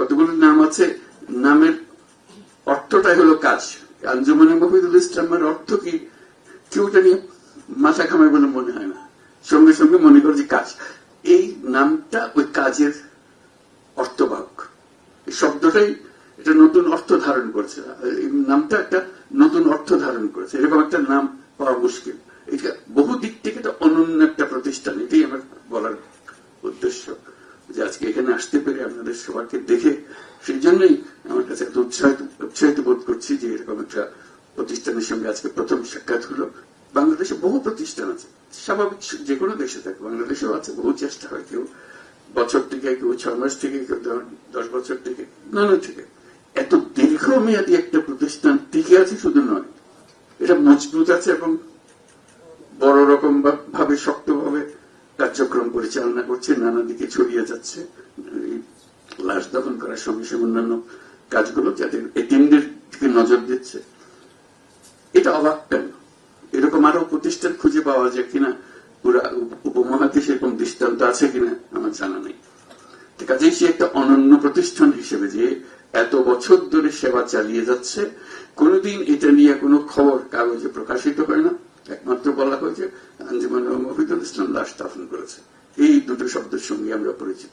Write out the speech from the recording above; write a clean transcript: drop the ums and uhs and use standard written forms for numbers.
কতগুলো নাম আছে, নামের অর্থটাই হলো কাজ। আঞ্জুমানে মফিদুল ইসলামের অর্থ কি কেউ জানি মাথা ঘামায় বলে মনে হয় না, সঙ্গে সঙ্গে মনে করে যে কাজ। এই নামটা ওই কাজের অর্থবাহক। এই শব্দটাই এটা নতুন অর্থ ধারণ করেছে, এই নামটা একটা নতুন অর্থ ধারণ করেছে। এরকম একটা নাম পাওয়া মুশকিল। এটা বহু দিক থেকে এটা অনন্য একটা প্রতিষ্ঠান, এটাই আমার বলার উদ্দেশ্য। যে আজকে এখানে আসতে পেরে আপনাদের সবাইকে দেখে সেই জন্যই আমার কাছে এত উৎসাহিত বোধ করছি যে এরকম একটা প্রতিষ্ঠানের সঙ্গে আজকে প্রথম সাক্ষাৎ হলো। বাংলাদেশে বহু প্রতিষ্ঠান আছে, স্বাভাবিক যে কোনো দেশে থাকে, বাংলাদেশেও আছে। বহু চেষ্টা হয়, কেউ বছর থেকে, কেউ 6 মাস থেকে, কেউ 10 বছর থেকে, নানা থেকে। এত দীর্ঘমেয়াদী একটা প্রতিষ্ঠান টিকে আছে শুধু নয়, এটা মজবুত আছে এবং বড় রকম ভাবে শক্তভাবে কার্যক্রম পরিচালনা করছে, নানা দিকে ছড়িয়ে যাচ্ছে। লাশ দখল করার সঙ্গে সঙ্গে অন্যান্য কাজগুলো যাদের এটিএমদের দিকে নজর দিচ্ছে। এটা অবাক কেন? এরকম আরো প্রতিষ্ঠান খুঁজে পাওয়া যায় কিনা, পুরা উপমহাদেশে এরকম দৃষ্টান্ত আছে কিনা আমার জানা নেই। কাজেই সে একটা অনন্য প্রতিষ্ঠান হিসেবে যে এত বছর ধরে সেবা চালিয়ে যাচ্ছে, কোনোদিন এটা নিয়ে কোনো খবর কাগজে প্রকাশিত হয় না। একমাত্র বলা হয়েছে আঞ্জুমান মফিদুল ইসলাম লাশ দাফন করেছে। এই দুটো শব্দের সঙ্গে আমরা পরিচিত।